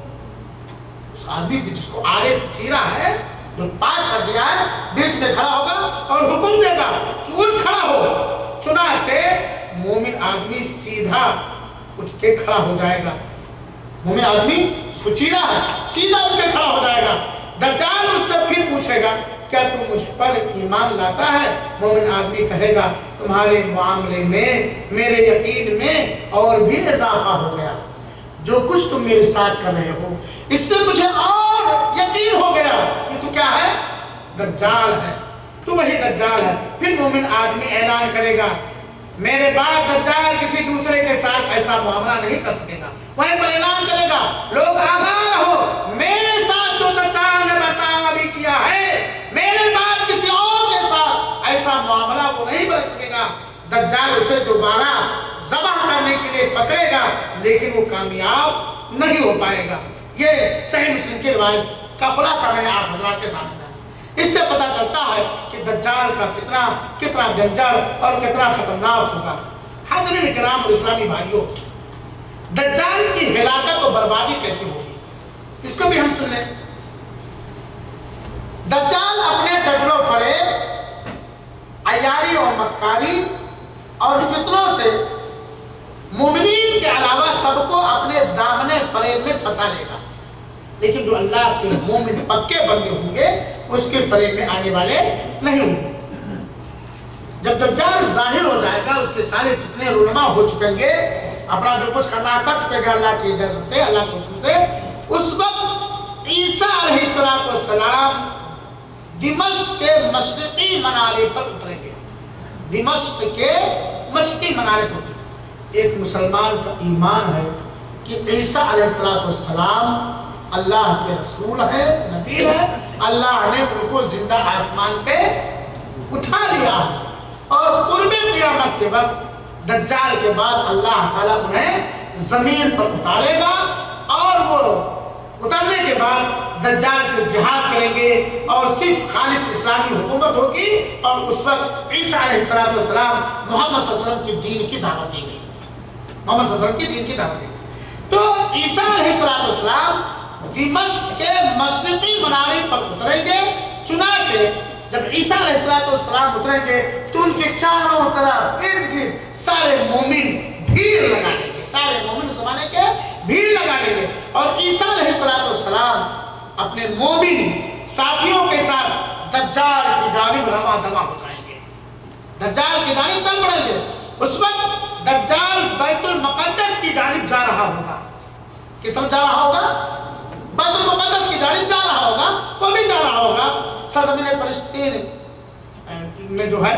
اس آدمی جس کو آلے سے چیرا ہے، جو پاک کر دیا ہے، بیچ میں کھڑا ہوگا اور حکم دے گا کہ اٹھ کھڑا ہو۔ چنانچہ مومن آدمی سیدھا اٹھ کے کھڑا ہو جائے گا۔ مومن آدمی اس کو چیرا ہے، سیدھا اٹھ کے کھڑا ہو جائے گا۔ دجال اس سے پھر پوچھے گا، کیا تم مجھ پر ایمان لاتا ہے؟ مومن آدمی کہے گا، تمہارے معاملے میں میرے یقین میں اور بھی اضافہ ہو گیا۔ جو کچھ تم میرے ساتھ کر رہے ہو، اس سے مجھے اور یقین ہو گیا کہ تو کیا ہے؟ دجال ہے، تو وہی دجال ہے۔ پھر مومن آدمی اعلان کرے گا، میرے بعد دجال کسی دوسرے کے ساتھ ایسا معاملہ نہیں کر سکے گا۔ وہیں پر اعلان کرے گا، لوگ آگاہ رہو، میرے ساتھ جو دجال نے برتاؤ بھی کیا ہے، میرے بعد کسی اور کے ساتھ ایسا معاملہ وہ نہیں کر سکے گا۔ دجال اسے دوبارہ ذبح کرنے کے لیے پکڑے گا، لیکن وہ کامیاب نہیں ہو پائے گا۔ یہ صحیح مسلم کی روایت کا خلاصہ میں نے آپ حضرات کے سامنے رکھا۔ اس سے پتہ چلتا ہے کہ دجال کا فتنہ کتنا جنجال اور کتنا خطرناک ہوگا۔ حاضرین کرام اور اسلامی بھائیوں، دجال کی ہلاکت و بربادی کیسے ہوگی، اس کو بھی ہم سن لیں۔ دجال اپنے دجل و فریب، عیاری اور مکاری اور فتنوں سے مومنین کے علاوہ سب کو اپنے دامن فریب میں پھنسا لے گا، لیکن جو اللہ کے مومن پکے بندے ہوں گے اس کے فریب میں آنے والے نہیں ہوں گے۔ جب دجال ظاہر ہو جائے گا، اس کے سارے فتنے رونما ہو چکیں گے، اپنا جو کچھ کرنا کر چکے گا اللہ کی اجازت سے، اللہ کے حکم سے، اس وقت عیسیٰ علیہ السلام دمشق کے مشرقی منارے پر اتریں گے۔ دمشق کے مشرقی منارے پر ایک مسلمان کا ایمان ہے کہ عیسیٰ علیہ السلام اللہ کے رسول ہے، نبی ہے، اللہ نے ان کو زندہ آسمان پہ اٹھا لیا اور قرب قیامت کے وقت دجال کے بعد اللہ تعالیٰ انہیں زمین پر اتارے گا اور وہ اترنے کے بعد دجال سے جہاد کریں گے اور صرف خالص اسلامی حکومت ہوگی، اور اس وقت عیسیٰ علیہ السلام محمد صلی اللہ علیہ وسلم کی دین کی دعوت دیں گے، محمد صلی اللہ علیہ وسلم کی دین کی دعوت دیں گے۔ تو عیسیٰ علیہ السلام دمشق کے مشرقی منارے پر اتریں گے۔ چنانچہ جب عیسیٰ علیہ السلام اتریں گے تو ان کے چاروں طرف ارد گرد سارے مومن بھیڑ لگا لیں گے، سارے مومن اس زمانے کے بھیڑ لگا لیں گے، اور عیسیٰ علیہ السلام اپنے مومن ساتھیوں کے ساتھ دجال کی جانب رواں دواں ہو جائیں گے، دجال کی جانب چل پڑیں گے۔ اس وقت دجال بیت المقدس کی جانب جا رہا ہوگا۔ کس طرف جا رہا ہوگا؟ بیت المقدس کی جانب جا رہا ہوگا، وہ بھی جا رہا ہوگا سرزمین فلسطین میں جو ہے۔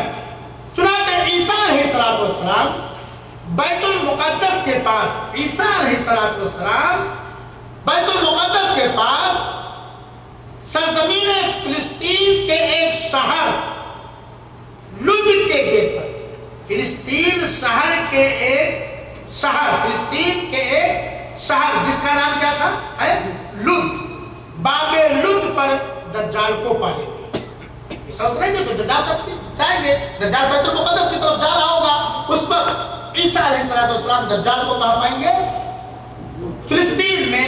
چنانچہ عیسیٰ علیہ السلام بیت المقدس کے پاس، عیسیٰ علیہ السلام بیت المقدس کے پاس سرزمین فلسطین کے ایک شہر لد کے گیٹ پر، فلسطین شہر کے ایک شہر، فلسطین کے ایک شہر جس کا نام کیا تھا؟ لد، باب لد پر دجال کو پالیں گے۔ یہ سب نہیں تو دجال کب جائیں گے، دجال بیت المقدس کی طرف جا رہا ہوگا، اس وقت عیسیٰ علیہ السلام دجال کو کہاں پائیں گے؟ فلسطین میں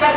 10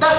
10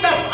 10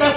10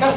10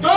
2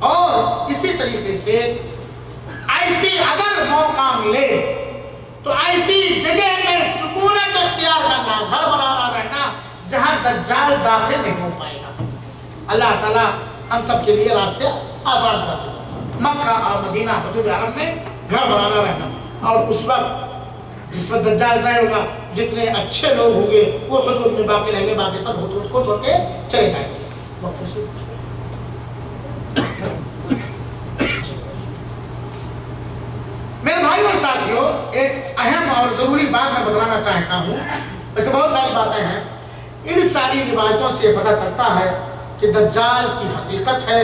اور اسی طریقے سے ایسی اگر موقع ملے تو ایسی جگہ میں سکونت اختیار کرنا، گھر بنانا رہنا جہاں دجال داخل نہیں ہو پائے گا۔ اللہ تعالیٰ ہم سب کے لیے راستے آسان کر دے۔ مکہ اور مدینہ حدود حرم میں گھر بنانا رہنا، اور اس وقت جس وقت دجال ظاہر ہوگا جتنے اچھے لوگ ہوں گے وہ حدود میں باقی رہیں گے، باقی سب حدود کو چھوڑ کے چلے جائیں گے۔ میرے بھائیوں اور ساتھیوں، ایک اہم اور ضروری بات میں بتلانا چاہتا ہوں۔ ویسے بہت ساری باتیں ہیں، ان ساری روایتوں سے پتہ چلتا ہے کہ دجال کی حقیقت ہے،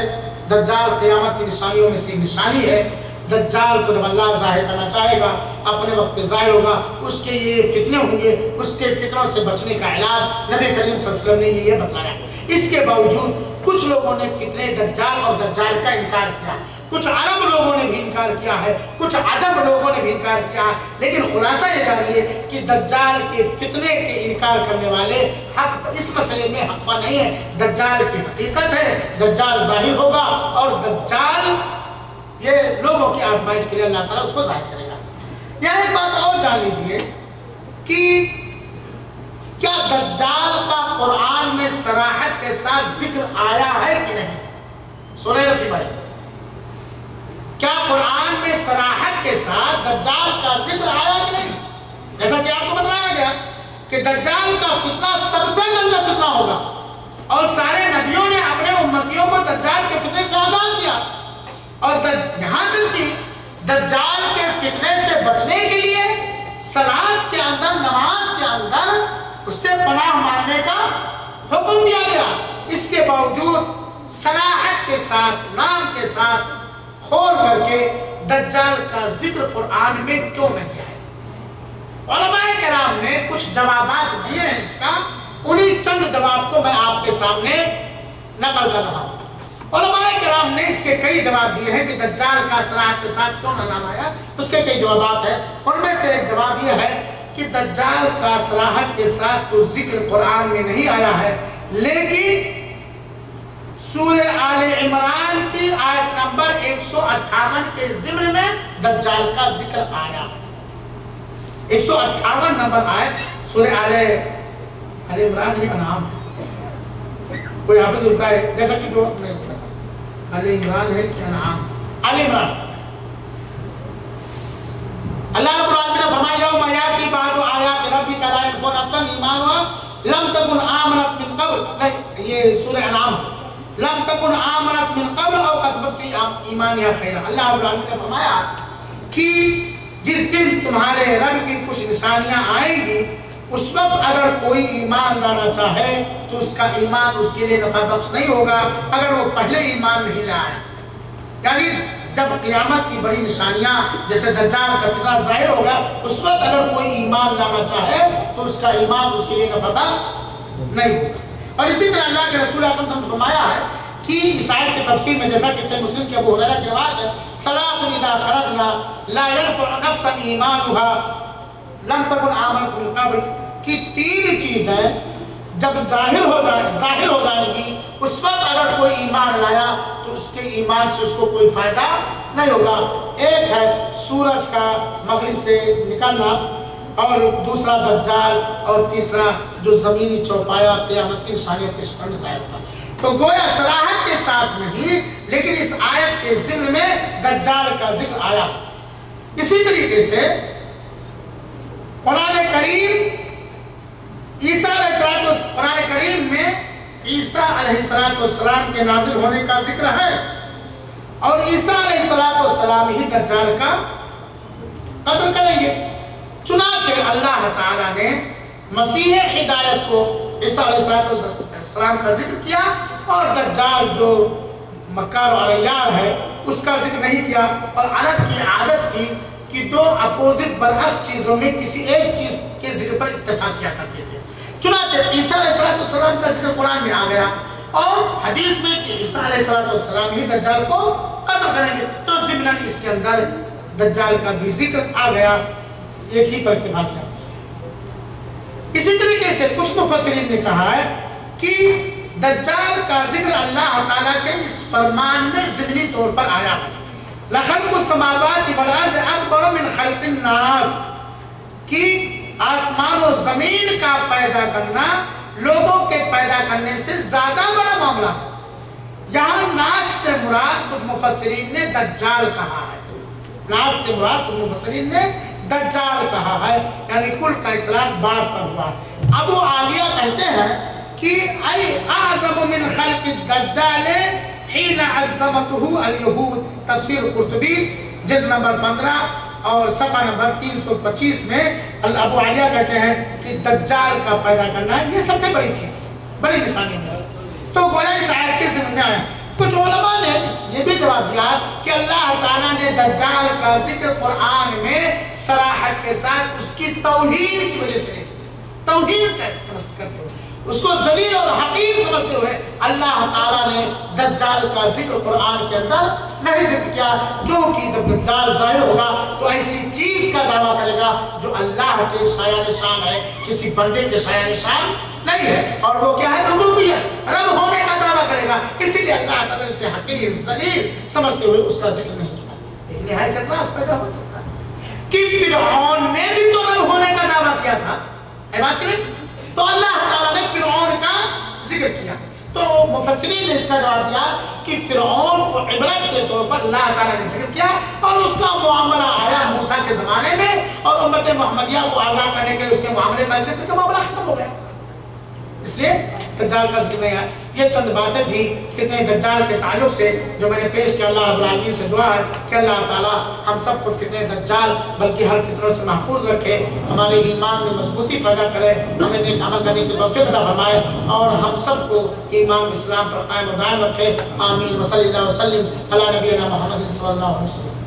دجال قیامت کی نشانیوں میں سے نشانی ہے۔ دجال کو جب اللہ ظاہر کرنا چاہے گا اپنے وقت پہ ظاہر ہوگا، اس کے یہ فتنے ہوں گے، اس کے فتنوں سے بچنے کا علاج نبی کریم صلی اللہ علیہ وسلم نے یہ بتلایا۔ اس کے باوجود کچھ لوگوں نے فتنے دجال اور دجال کا انکار کیا، کچھ عرب لوگوں نے بھی انکار کیا ہے، کچھ عجب لوگوں نے بھی انکار کیا ہے، لیکن خلاصہ یہ جانیے کہ دجال کے فتنے کے انکار کرنے والے حق اس مسئلے میں حق پر نہیں ہے۔ دجال کی حقیقت ہے، دجال ظاہر ہوگا، اور دجال یہ لوگوں کی آزمائش کے لیے اللہ تعالیٰ اس کو ظاہر کرے گا۔ یہاں ایک بات اور جان لیجئے کہ کیا دجال کا قرآن میں صراحت کے ساتھ ذکر آیا ہے کہ نہیں؟ سنیں رفیع بھائی، کیا قرآن میں صراحت کے ساتھ دجال کا ذکر آیا کہ نہیں؟ جیسا کہ آپ کو بتایا گیا کہ دجال کا فتنہ سب سے گندا فتنہ ہوگا، اور سارے نبیوں نے اپنے امتیوں کو دجال کے فتنے سے آگاہ کیا، اور یہاں تک کہ دجال کے فتنے سے بچنے کے لیے صلاۃ کے اندر، نماز کے اندر اس سے پناہ مانگنے کا حکم دیا گیا۔ اس کے باوجود صراحت کے ساتھ، نام کے ساتھ کھول کر کے دجال کا ذکر قرآن میں کیوں نہیں آیا؟ علماء کرام نے کچھ جوابات دیے ہیں اس کا، انہی چند جواب کو میں آپ کے سامنے نقل کر رہا ہوں۔ علماء کرام نے اس کے کئی جواب دیے ہیں کہ دجال کا صراحت کے ساتھ کیوں نہ نام آیا، اس کے کئی جوابات ہیں۔ ان میں سے ایک جواب یہ ہے کہ دجال کا صراحت کے ساتھ تو ذکر قرآن میں نہیں آیا ہے، لیکن سورہ آل عمران کی آیت نمبر 158 کے ضمن میں دجال کا ذکر آیا ہے۔ 158 نمبر آیت سورہ آل عمران ہی انعام، کوئی حافظ ہوتا ہے جیسا کہ جو اپنے آل عمران ہے کہ انعام، آل عمران۔ اللہ رب العالمین نے فرمایا یوم یاتی بعض آیات ربک لا ينفع نفسا ایمانها لم تکن آمنت من قبل، نہیں یہ سورہ انعام، لم تکن آمنت من قبل او کسبت فی ایمانها خیرا۔ اللہ رب العالمین نے فرمایا کہ جس دن تمہارے رب کی کچھ نشانیاں آئیں گی، اس وقت اگر کوئی ایمان لانا چاہے تو اس کا ایمان اس کے لیے نفع بخش نہیں ہوگا اگر وہ پہلے ایمان نہیں لائے۔ یعنی جب قیامت کی بڑی نشانیاں جیسے دجال کا فتنہ ظاہر ہوگا، اس وقت اگر کوئی ایمان لانا چاہے تو اس کا ایمان اس کے لیے نفع بخش نہیں ہوگا۔ اور اسی طرح اللہ کے رسول اکرم صلی اللہ علیہ وسلم نے فرمایا ہے کہ اس آیت کی تفسیر میں، جیسا کہ صحیح مسلم کے ابو ہریرہ کی روایت ہے، ثلاث اذا خرجنا لا ينفع نفسا ایمانها لم تکن آمنت من قبل، کہ تین چیزیں جب ظاہر ہو جائیں گی، اس وقت اگر کوئی ایمان لایا تو اس کے ایمان سے اس کو کوئی فائدہ نہیں ہوگا۔ ایک ہے سورج کا مغرب سے نکلنا، اور دوسرا دجال، اور تیسرا جو زمینی چوپایا قیامت کی نشانیوں کے شکل میں ظاہر ہوگا۔ تو گویا صراحت کے ساتھ نہیں، لیکن اس آیت کے ضمن میں دجال کا ذکر آیا۔ اسی طریقے سے قرآن کریم قرآن کریم میں عیسیٰ علیہ السلام کے نازل ہونے کا ذکر ہے، اور عیسیٰ علیہ السلام ہی دجال کا قتل کریں گے۔ چنانچہ اللہ تعالیٰ نے مسیح ہدایت کو عیسیٰ علیہ السلام کا ذکر کیا، اور دجال جو مکار و عیار ہے اس کا ذکر نہیں کیا۔ اور عرب کی عادت تھی کہ دو اپوزٹ برعکس چیزوں میں کسی ایک چیز کے ذکر پر اتفاق کیا کرتے تھے۔ چنانچہ عیسیٰ علیہ السلام کا ذکر قرآن میں آ گیا، اور حدیث میں کہ عیسیٰ علیہ السلام ہی دجال کو قتل کریں گے، تو ضمناً اس کے اندر دجال کا بھی ذکر آ گیا، ایک ہی پر اتفاق کیا۔ اسی طریقے سے کچھ مفسرین نے کہا ہے کہ دجال کا ذکر اللہ تعالیٰ کے اس فرمان میں ضمنی طور پر آیا ہے۔ لَخَلْقُ السَّمَاوَاتِ وَالْأَرْضِ أَكْبَرُ مِنْ خَلْقِ النَّاسِ کہ آسمان و زمین کا پیدا کرنا لوگوں کے پیدا کرنے سے زیادہ بڑا معاملہ ہے۔ یہاں ناس سے مراد کچھ مفسرین نے دجال کہا ہے، ناس سے مراد کچھ مفسرین نے دجال کہا ہے، یعنی کل کا اطلاق بعض پر ہوا۔ ابو عالیہ کہتے ہیں کہ ای اعظم من خلق الدجال حین عظمته الیہود، تفسیر قرطبی جلد نمبر 15 اور صفحہ نمبر 325 میں ابو عالیہ کہتے ہیں کہ دجال کا پیدا کرنا یہ سب سے بڑی چیز، بڑی نشانی ہے۔ تو گویا اس آیت کے ضمن میں آیا۔ کچھ علماء نے یہ بھی جواب دیا کہ اللہ تعالیٰ نے دجال کا ذکر قرآن میں صراحت کے ساتھ اس کی توہین کی وجہ سے نہیں کیا، توہین کرتے ہوئے، اس کو ذلیل اور حقیر سمجھتے ہوئے اللہ تعالیٰ نے دجال کا ذکر قرآن کے اندر نہیں ذکر کیا، کیونکہ جب دجال ظاہر ہوگا تو ایسی چیز کا دعویٰ کرے گا جو اللہ کے شایع نشان ہے، کسی بندے کے شایع نشان نہیں ہے، اور وہ کیا ہے؟ ربوبیت، رب ہونے کا دعویٰ کرے گا۔ اسی لیے اللہ تعالیٰ نے اسے حقیر ذلیل سمجھتے ہوئے اس کا ذکر نہیں کیا۔ ایک نہایت اعتراض پیدا ہو سکتا ہے کہ فرعون نے بھی تو رب ہونے کا دعویٰ کیا تھا، ہے بات کریں؟ تو اللہ تعالیٰ نے فرعون کا ذکر کیا، تو مفسرین نے اس کا جواب دیا کہ فرعون کو عبرت کے طور پر اللہ تعالیٰ نے ذکر کیا، اور اس کا معاملہ آیا موسیٰ کے زمانے میں، اور امت محمدیہ کو آگاہ کرنے کے لیے اس کے معاملے کا ذکر کا معاملہ ختم ہو گیا، اس لیے دجال کا ذکر نہیں ہے۔ یہ چند باتیں تھی فتنہ دجال کے تعلق سے جو میں نے پیش کیا۔ اللہ رب العالمین سے دعا ہے کہ اللہ تعالیٰ ہم سب کو فتنہ دجال بلکہ ہر فتنوں سے محفوظ رکھے، ہمارے ایمان میں مضبوطی پیدا کرے، ہمیں نیک عمل کرنے کی توفیق عطا فرمائے، اور ہم سب کو ایمان اسلام پر قائم و دائم رکھے۔ آمین۔ وصلی اللہ وسلم علی نبینا محمد صلی اللہ علیہ وسلم۔